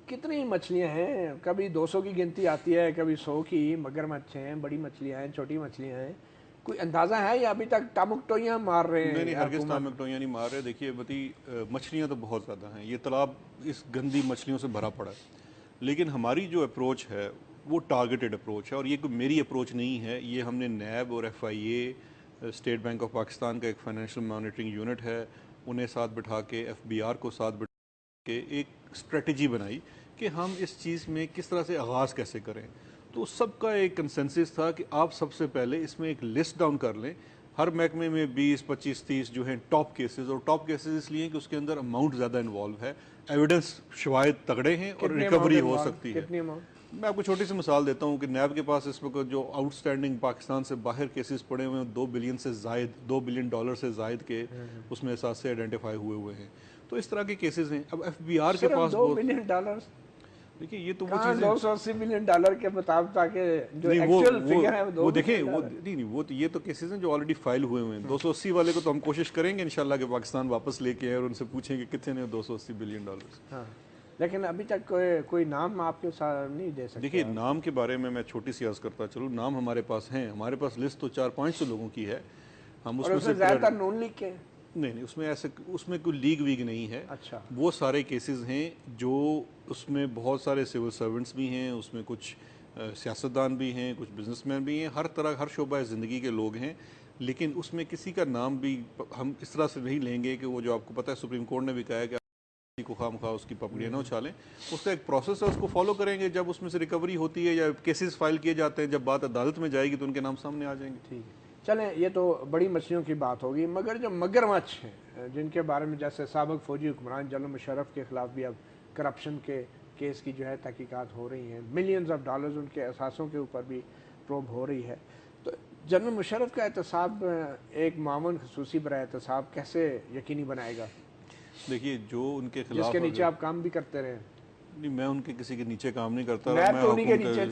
کتنی مچھلیاں ہیں؟ کبھی 200 کی گنتی آتی ہے، کبھی 100 کی. مگرمچھ ہیں، بڑی مچھلیاں ہیں، چھوٹی مچھلیاں ہیں. کوئی اندازہ ہے یا ابھی تک ٹامکٹویاں مار رہے نہیں ہیں نہیں، ہرگز حکومت؟ ٹامکٹویاں نہیں مار رہے. دیکھیے مچھلیاں تو بہت زیادہ ہیں، یہ تالاب اس گندی مچھلیوں سے بھرا پڑا ہے. لیکن ہماری جو اپروچ ہے وہ ٹارگیٹڈ اپروچ ہے، اور یہ کوئی میری اپروچ نہیں ہے. یہ ہم نے نیب اور ایف آئی اے، اسٹیٹ بینک آف پاکستان کا ایک فائنینشیل مانیٹرنگ یونٹ ہے، انہیں ساتھ بٹھا کے، ایف بی آر کو ساتھ بٹھا کہ ایک اسٹریٹجی بنائی کہ ہم اس چیز میں کس طرح سے آغاز کیسے کریں. تو سب کا ایک کنسنسس تھا کہ آپ سب سے پہلے اس میں ایک لسٹ ڈاؤن کر لیں. ہر محکمے میں 20 25 30 جو ہیں ٹاپ کیسز، اور ٹاپ کیسز اس لیے کہ اس کے اندر اماؤنٹ زیادہ انوالو ہے، ایویڈنس شواہد تگڑے ہیں اور کتنی اماؤنٹ ریکوری ہو انوالو؟ سکتی ہے. کتنی اماؤنٹ؟ میں آپ کو چھوٹی سی مثال دیتا ہوں کہ نیب کے پاس اس وقت جو آؤٹ اسٹینڈنگ پاکستان سے باہر کیسز پڑے ہوئے ہیں 2 بلین سے زائد، $2 بلین سے زائد کے اس میں اثاثے آئیڈینٹیفائی ہوئے ہیں. تو اس طرح کے کیسز ہیں. اب ایف بی آر کے صرف پاس $2 بلین؟ دیکھیے یہ تو وہ کہاں چیزیں 280 بلین ڈالر کے مطابق، تاکہ جو نہیں، ایکچوئل فگر ہے وہ وہ 2 دیکھیں، بلین وہ ڈالر نہیں وہ یہ تو کیسز ہیں جو آلریڈی فائل ہوئے ہوئے ہیں. 280 والے کو تو ہم کوشش کریں گے انشاءاللہ کہ پاکستان واپس لے کے آئیں اور ان سے پوچھیں کہ کتنے ہیں $280 بلین. ہاں، لیکن ابھی تک کوئی نام آپ کے ساتھ نہیں دے سکتے دیکھیے آپ؟ نام کے بارے میں چھوٹی سی عرض کرتا چلوں. نام ہمارے پاس ہیں، ہمارے پاس لسٹ تو 400-500 لوگوں کی ہے. ہم اور اس میں اس سے میں زیادہ تر نون لیگ کے؟ نہیں، اس میں کوئی لیگ ویگ نہیں ہے. اچھا. وہ سارے کیسز ہیں جو اس میں بہت سارے سول سرونٹس بھی ہیں، اس میں کچھ سیاستدان بھی ہیں، کچھ بزنس مین بھی ہیں، ہر طرح ہر شعبہ زندگی کے لوگ ہیں. لیکن اس میں کسی کا نام بھی ہم اس طرح سے نہیں لیں گے کہ وہ جو آپ کو پتہ ہے سپریم کورٹ نے بھی کہا ہے کہ کسی کو خواہ مخواہ اس کی پپڑیاں نہ اچھالیں. اس کا ایک پروسیس ہے، اس کو فالو کریں گے. جب اس میں سے ریکوری ہوتی ہے یا کیسز فائل کیے جاتے ہیں، جب بات عدالت میں جائے گی تو ان کے نام سامنے آ جائیں گے. ٹھیک ہے، چلیں یہ تو بڑی مچھلیوں کی بات ہوگی. مگر جو مگرمچھ ہیں جن کے بارے میں جیسے سابق فوجی حکمران جنرل مشرف کے خلاف بھی اب کرپشن کے کیس کی جو ہے تحقیقات ہو رہی ہیں، ملینز آف ڈالرز ان کے اثاثوں کے اوپر بھی پروب ہو رہی ہے، تو جنرل مشرف کا احتساب ایک معاون خصوصی برائے احتساب کیسے یقینی بنائے گا، دیکھیے جو ان کے جس کے خلاف نیچے آپ کام بھی کرتے رہے ہیں؟ نہیں، میں ان کے کسی کے نیچے کام نہیں کرتا رہا. نیب میں تو انہی کے حکم نیچے